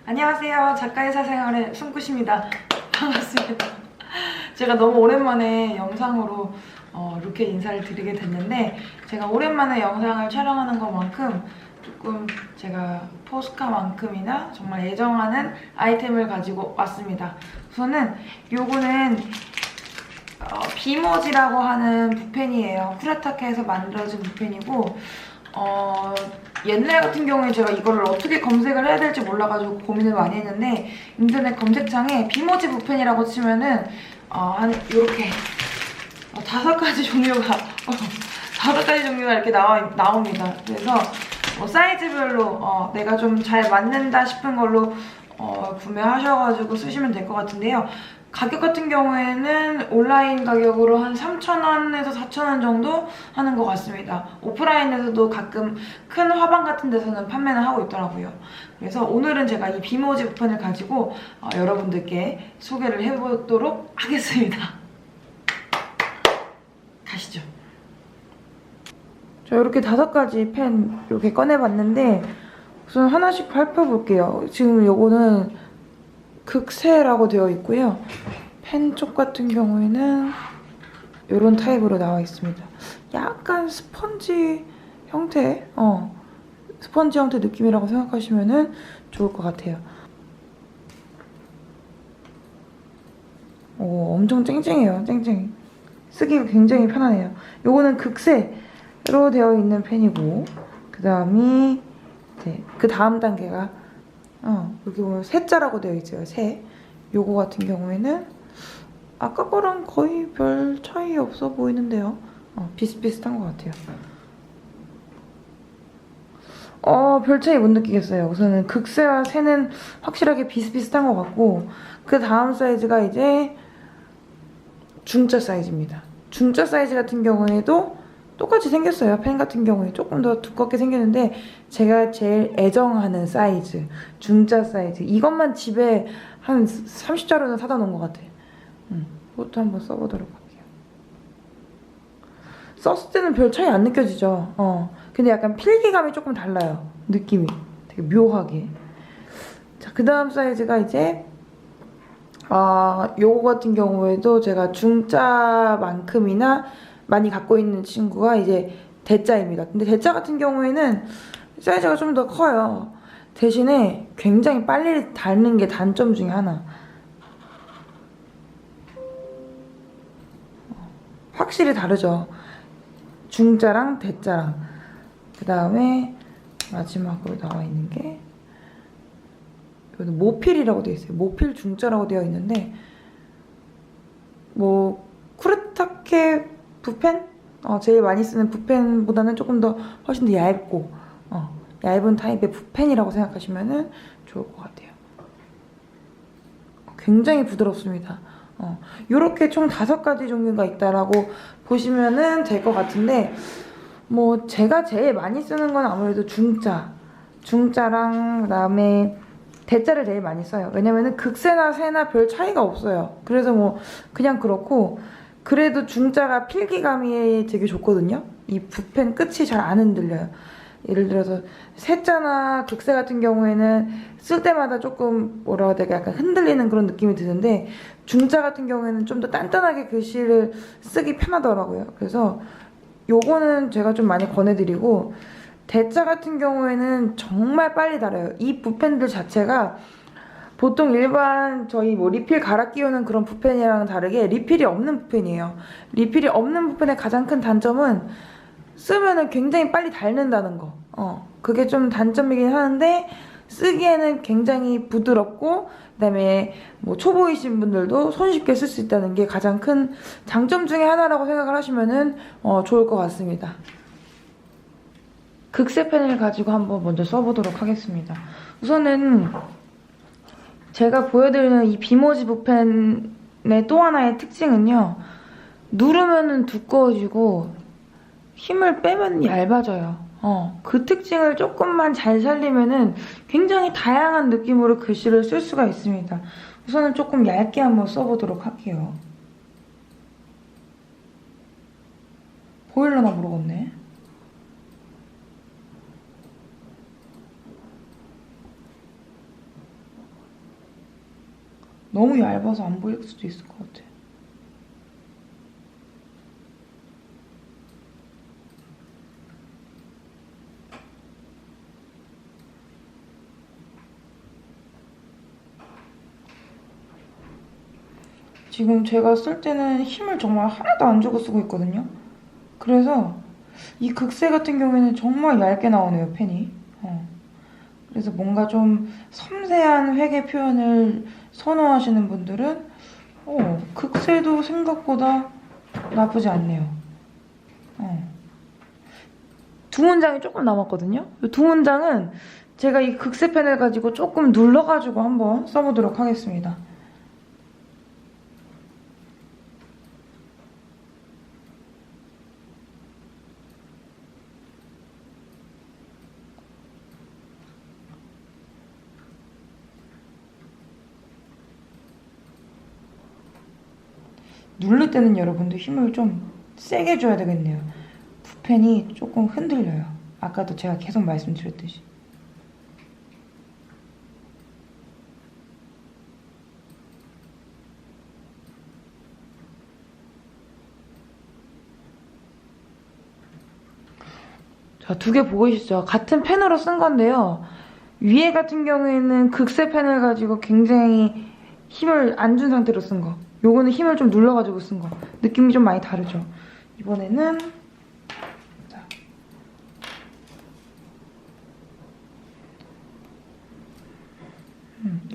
안녕하세요. 작가의 사생활의 숨굿입니다. 반갑습니다. 제가 너무 오랜만에 영상으로 이렇게 인사를 드리게 됐는데, 제가 오랜만에 영상을 촬영하는 것만큼 조금 제가 포스카만큼이나 정말 애정하는 아이템을 가지고 왔습니다. 우선은 요거는 비모지라고 하는 붓펜이에요. 쿠라타케에서 만들어진 붓펜이고, 옛날 같은 경우에 제가 이거를 어떻게 검색을 해야 될지 몰라가지고 고민을 많이 했는데, 인터넷 검색창에 비모지 붓펜이라고 치면은 한 요렇게 5가지 종류가 다섯 가지 종류가 이렇게 나옵니다. 그래서 사이즈별로 내가 좀 잘 맞는다 싶은 걸로 구매하셔가지고 쓰시면 될 것 같은데요. 가격 같은 경우에는 온라인 가격으로 한 3,000원에서 4,000원 정도 하는 것 같습니다. 오프라인에서도 가끔 큰 화방 같은 데서는 판매는 하고 있더라고요. 그래서 오늘은 제가 이 비모지 붓펜을 가지고 여러분들께 소개를 해보도록 하겠습니다. 가시죠. 자, 이렇게 5가지 펜 이렇게 꺼내봤는데, 우선 하나씩 살펴볼게요. 지금 요거는 극세라고 되어 있고요. 펜 쪽 같은 경우에는 이런 타입으로 나와 있습니다. 약간 스펀지 형태, 스펀지 형태 느낌이라고 생각하시면 좋을 것 같아요. 오, 엄청 쨍쨍해요. 쨍쨍. 쓰기가 굉장히 편하네요. 요거는 극세로 되어 있는 펜이고, 그 다음이 그 다음 단계가 여기 보면 세자라고 되어 있어요. 세. 요거 같은 경우에는 아까 거랑 거의 별 차이 없어 보이는데요. 비슷비슷한 것 같아요. 별 차이 못 느끼겠어요. 우선은 극세와 세는 확실하게 비슷비슷한 것 같고, 그 다음 사이즈가 이제 중자 사이즈입니다. 중자 사이즈 같은 경우에도 똑같이 생겼어요. 펜 같은 경우에 조금 더 두껍게 생겼는데, 제가 제일 애정하는 사이즈, 중자 사이즈, 이것만 집에 한 30자루는 사다 놓은 것 같아. 이것도 한번 써보도록 할게요. 썼을 때는 별 차이 안 느껴지죠. 근데 약간 필기감이 조금 달라요. 느낌이 되게 묘하게. 자, 그 다음 사이즈가 이제 요거 같은 경우에도 제가 중자만큼이나 많이 갖고 있는 친구가 이제 대자입니다. 근데 대자 같은 경우에는 사이즈가 좀 더 커요. 대신에 굉장히 빨리 닳는 게 단점 중에 하나. 확실히 다르죠. 중자랑 대자랑. 그 다음에 마지막으로 나와 있는 게 이거는 모필이라고 되어 있어요. 모필 중자라고 되어 있는데, 쿠르타케 붓펜? 제일 많이 쓰는 붓펜보다는 조금 더 훨씬 더 얇고 얇은 타입의 붓펜이라고 생각하시면 좋을 것 같아요. 굉장히 부드럽습니다. 요렇게 총 5가지 종류가 있다라고 보시면 될 것 같은데, 제가 제일 많이 쓰는 건 아무래도 중자랑 그다음에 대자를 제일 많이 써요. 왜냐면은 극세나 세나 별 차이가 없어요. 그래서 그냥 그렇고, 그래도 중자가 필기감이 되게 좋거든요. 이 붓펜 끝이 잘 안 흔들려요. 예를 들어서 세자나 극세 같은 경우에는 쓸 때마다 조금 뭐라고 해야 될까, 약간 흔들리는 그런 느낌이 드는데, 중자 같은 경우에는 좀 더 단단하게 글씨를 쓰기 편하더라고요. 그래서 요거는 제가 좀 많이 권해드리고, 대자 같은 경우에는 정말 빨리 닳아요. 이 붓펜들 자체가 보통 일반 저희 리필 갈아 끼우는 그런 붓펜이랑 다르게 리필이 없는 붓펜이에요. 리필이 없는 붓펜의 가장 큰 단점은 쓰면은 굉장히 빨리 닳는다는 거. 그게 좀 단점이긴 하는데, 쓰기에는 굉장히 부드럽고, 그다음에 초보이신 분들도 손쉽게 쓸 수 있다는 게 가장 큰 장점 중에 하나라고 생각을 하시면은 좋을 것 같습니다. 극세 펜을 가지고 한번 먼저 써보도록 하겠습니다. 우선은 제가 보여드리는 이 비모지 붓펜의 또 하나의 특징은요, 누르면은 두꺼워지고 힘을 빼면 얇아져요. 그 특징을 조금만 잘 살리면은 굉장히 다양한 느낌으로 글씨를 쓸 수가 있습니다. 우선은 조금 얇게 한번 써보도록 할게요. 보이려나 모르겠네. 너무 얇아서 안 보일 수도 있을 것 같아. 지금 제가 쓸 때는 힘을 정말 하나도 안 주고 쓰고 있거든요. 그래서 이 극세 같은 경우에는 정말 얇게 나오네요, 펜이. 그래서 뭔가 좀 섬세한 회계 표현을 선호하시는 분들은 극세도 생각보다 나쁘지 않네요. 두 문장이 조금 남았거든요. 이 두 문장은 제가 이 극세 펜을 가지고 조금 눌러가지고 한번 써보도록 하겠습니다. 누를 때는 여러분들 힘을 좀 세게 줘야 되겠네요. 붓펜이 조금 흔들려요. 아까도 제가 계속 말씀드렸듯이. 자, 두 개 보이시죠? 같은 펜으로 쓴 건데요. 위에 같은 경우에는 극세 펜을 가지고 굉장히 힘을 안 준 상태로 쓴 거. 요거는 힘을 좀 눌러가지고 쓴 거. 느낌이 좀 많이 다르죠? 이번에는 자,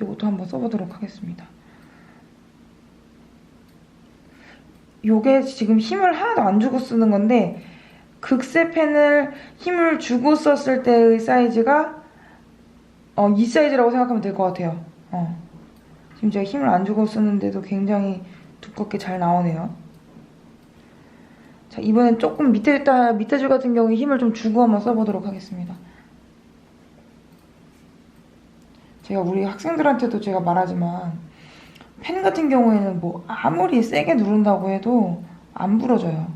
요것도 한번 써보도록 하겠습니다. 요게 지금 힘을 하나도 안 주고 쓰는 건데 극세 펜을 힘을 주고 썼을 때의 사이즈가 이 사이즈라고 생각하면 될 것 같아요. 지금 제가 힘을 안 주고 쓰는데도 굉장히 두껍게 잘 나오네요. 자, 이번엔 조금 밑에 줄 같은 경우에 힘을 좀 주고 한번 써보도록 하겠습니다. 제가 우리 학생들한테도 제가 말하지만 펜 같은 경우에는 뭐 아무리 세게 누른다고 해도 안 부러져요.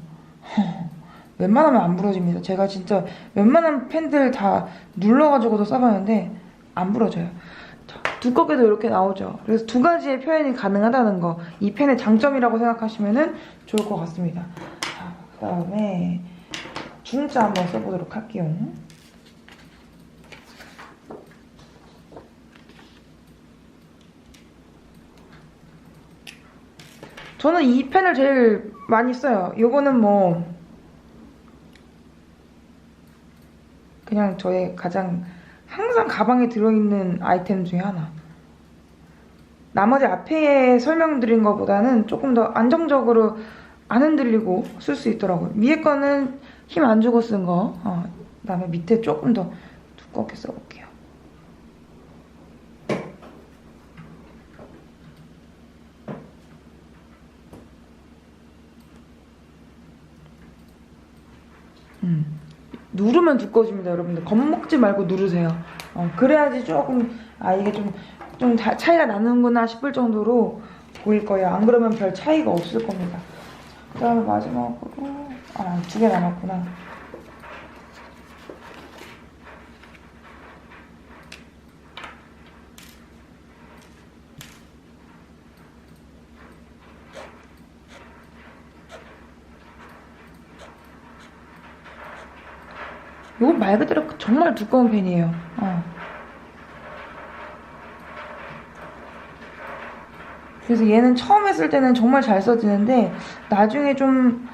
웬만하면 안 부러집니다. 제가 진짜 웬만한 펜들 다 눌러가지고도 써봤는데 안 부러져요. 자, 두껍게도 이렇게 나오죠. 그래서 두 가지의 표현이 가능하다는 거, 이 펜의 장점이라고 생각하시면 좋을 것 같습니다. 자, 그 다음에 중자 한번 써보도록 할게요. 저는 이 펜을 제일 많이 써요. 요거는 뭐 그냥 저의 가장 항상 가방에 들어있는 아이템 중에 하나. 나머지 앞에 설명드린 것보다는 조금 더 안정적으로 안 흔들리고 쓸 수 있더라고요. 위에 거는 힘 안 주고 쓴 거. 그다음에 밑에 조금 더 두껍게 써볼게요. 누르면 두꺼워집니다, 여러분들. 겁먹지 말고 누르세요. 그래야지 조금 이게 좀 차이가 나는구나 싶을 정도로 보일 거예요. 안 그러면 별 차이가 없을 겁니다. 그 다음에 마지막으로 두 개 남았구나. 이건 말 그대로 정말 두꺼운 펜이에요. 그래서 얘는 처음에 쓸 때는 정말 잘 써지는데 나중에 좀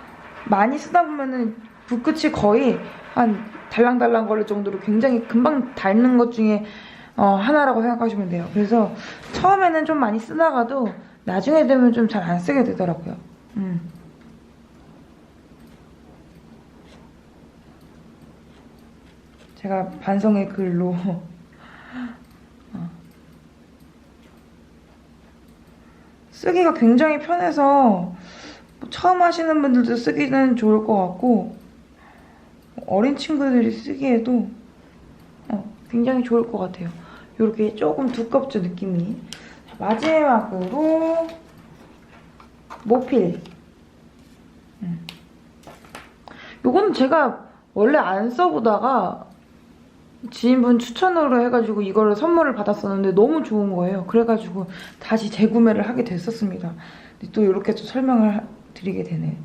많이 쓰다 보면은 붓끝이 거의 한 달랑달랑 거릴 정도로 굉장히 금방 닳는 것 중에 하나라고 생각하시면 돼요. 그래서 처음에는 좀 많이 쓰다가도 나중에 되면 좀 잘 안 쓰게 되더라고요. 제가 반성의 글로 쓰기가 굉장히 편해서 처음 하시는 분들도 쓰기는 좋을 것 같고 어린 친구들이 쓰기에도 굉장히 좋을 것 같아요. 이렇게 조금 두껍죠, 느낌이. 마지막으로 모필. 요거는 제가 원래 안 써보다가 지인분 추천으로 해가지고 이거를 선물을 받았었는데 너무 좋은 거예요. 그래가지고 다시 재구매를 하게 됐었습니다. 또 이렇게 또 설명을 드리게 되네.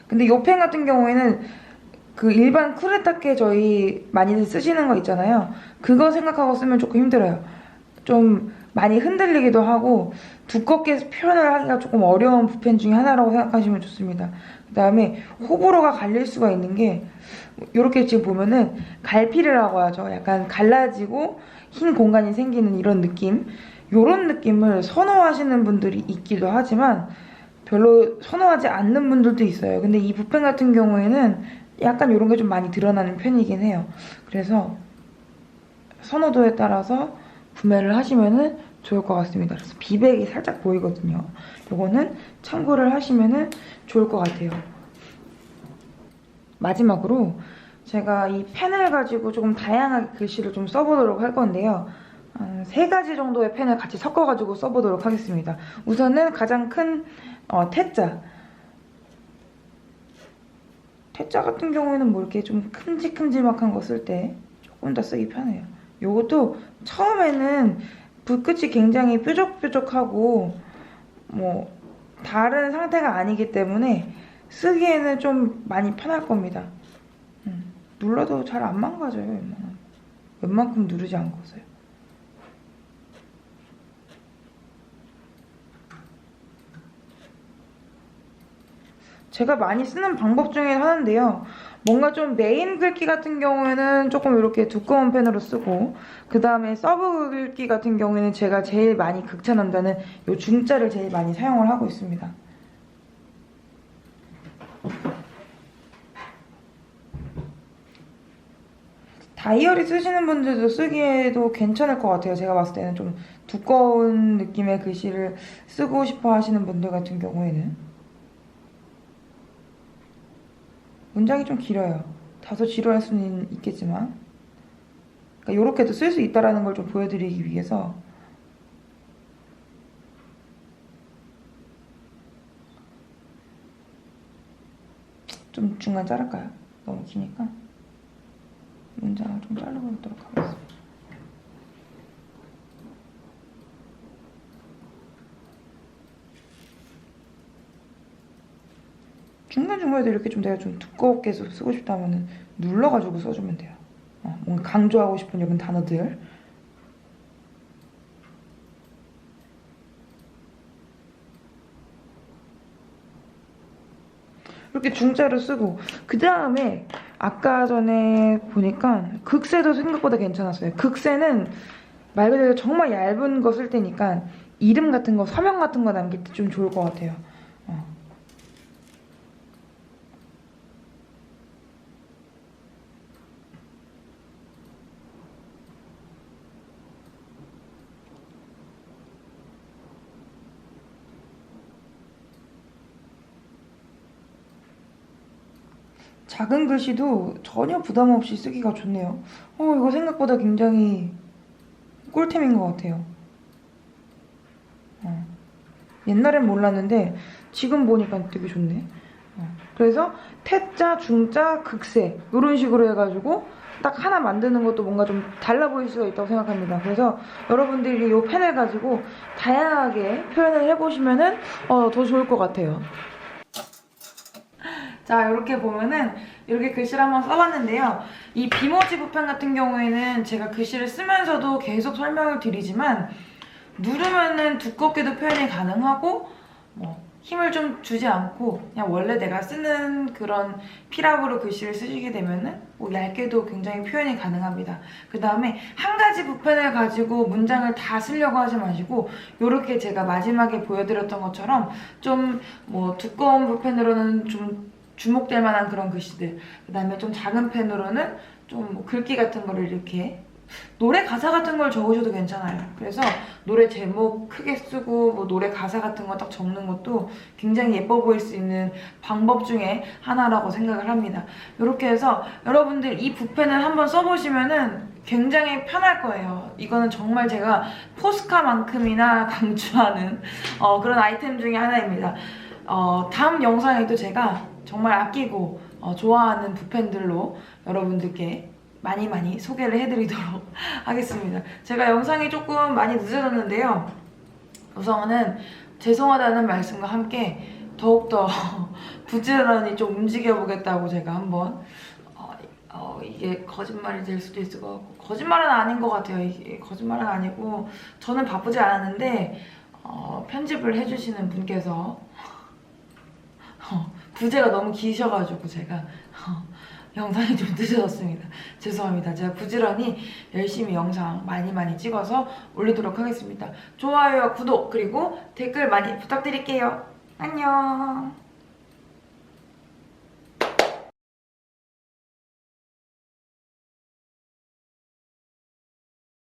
근데 이 펜 같은 경우에는 그 일반 쿠레타케 저희 많이들 쓰시는 거 있잖아요. 그거 생각하고 쓰면 조금 힘들어요. 좀 많이 흔들리기도 하고 두껍게 표현을 하기가 조금 어려운 붓펜 중에 하나라고 생각하시면 좋습니다. 그 다음에 호불호가 갈릴 수가 있는 게 이렇게 지금 보면은 갈피르라고 하죠. 약간 갈라지고 흰 공간이 생기는 이런 느낌. 이런 느낌을 선호하시는 분들이 있기도 하지만 별로 선호하지 않는 분들도 있어요. 근데 이 붓펜 같은 경우에는 약간 이런 게 좀 많이 드러나는 편이긴 해요. 그래서 선호도에 따라서 구매를 하시면은 좋을 것 같습니다. 그래서 비백이 살짝 보이거든요. 요거는 참고를 하시면은 좋을 것 같아요. 마지막으로 제가 이 펜을 가지고 조금 다양하게 글씨를 좀 써보도록 할 건데요. 3가지 정도의 펜을 같이 섞어가지고 써보도록 하겠습니다. 우선은 가장 큰 태자. 태자 같은 경우에는 뭐 이렇게 좀 큼직큼직한 거 쓸 때 조금 더 쓰기 편해요. 요것도 처음에는 붓끝이 굉장히 뾰족뾰족하고 뭐 다른 상태가 아니기 때문에 쓰기에는 좀 많이 편할 겁니다. 눌러도 잘 안 망가져요. 웬만큼 누르지 않고서요. 제가 많이 쓰는 방법 중에 하나인데요. 뭔가 좀 메인 글귀 같은 경우에는 조금 이렇게 두꺼운 펜으로 쓰고 그 다음에 서브 글귀 같은 경우에는 제가 제일 많이 극찬한다는 이 중자를 제일 많이 사용을 하고 있습니다. 다이어리 쓰시는 분들도 쓰기에도 괜찮을 것 같아요. 제가 봤을 때는 좀 두꺼운 느낌의 글씨를 쓰고 싶어 하시는 분들 같은 경우에는 문장이 좀 길어요. 다소 지루할 수는 있겠지만 그러니까 이렇게도 쓸 수 있다는 걸 좀 보여드리기 위해서 좀 중간 자를까요? 너무 기니까 문장을 좀 잘라보도록 하겠습니다. 중간중간에도 이렇게 좀 내가 좀 두껍게 쓰고 싶다면 눌러가지고 써주면 돼요. 뭔가 강조하고 싶은 이런 단어들. 이렇게 중자를 쓰고 그 다음에 아까 전에 보니까 극세도 생각보다 괜찮았어요. 극세는 말 그대로 정말 얇은 거 쓸 때니까 이름 같은 거, 서명 같은 거 남길 때 좀 좋을 것 같아요. 작은 글씨도 전혀 부담 없이 쓰기가 좋네요. 이거 생각보다 굉장히 꿀템인 것 같아요. 옛날엔 몰랐는데 지금 보니까 되게 좋네. 그래서 태자, 중자, 극세 이런 식으로 해가지고 딱 하나 만드는 것도 뭔가 좀 달라 보일 수가 있다고 생각합니다. 그래서 여러분들이 이 펜을 가지고 다양하게 표현을 해보시면은 더 좋을 것 같아요. 자, 이렇게 보면은 이렇게 글씨를 한번 써봤는데요. 이 비모지 붓펜 같은 경우에는 제가 글씨를 쓰면서도 계속 설명을 드리지만 누르면은 두껍게도 표현이 가능하고 힘을 좀 주지 않고 그냥 원래 내가 쓰는 그런 필압으로 글씨를 쓰시게 되면은 얇게도 굉장히 표현이 가능합니다. 그 다음에 한 가지 붓펜을 가지고 문장을 다 쓰려고 하지 마시고 이렇게 제가 마지막에 보여드렸던 것처럼 좀 두꺼운 붓펜으로는 좀 주목될 만한 그런 글씨들, 그 다음에 좀 작은 펜으로는 좀 글귀 같은 거를 이렇게 노래 가사 같은 걸 적으셔도 괜찮아요. 그래서 노래 제목 크게 쓰고 노래 가사 같은 거 딱 적는 것도 굉장히 예뻐 보일 수 있는 방법 중에 하나라고 생각을 합니다. 이렇게 해서 여러분들 이 붓펜을 한번 써보시면은 굉장히 편할 거예요. 이거는 정말 제가 포스카만큼이나 강추하는 그런 아이템 중에 하나입니다. 다음 영상에도 제가 정말 아끼고 좋아하는 붓펜들로 여러분들께 많이 소개를 해드리도록 하겠습니다. 제가 영상이 조금 많이 늦어졌는데요. 우선은 죄송하다는 말씀과 함께 더욱더 부지런히 좀 움직여보겠다고 제가 한번 이게 거짓말이 될 수도 있을 것 같고, 거짓말은 아닌 것 같아요. 이게 거짓말은 아니고 저는 바쁘지 않았는데 편집을 해주시는 분께서 부제가 너무 기셔가지고 제가 영상이 좀 늦어졌습니다. 죄송합니다. 제가 부지런히 열심히 영상 많이 찍어서 올리도록 하겠습니다. 좋아요와 구독 그리고 댓글 많이 부탁드릴게요. 안녕.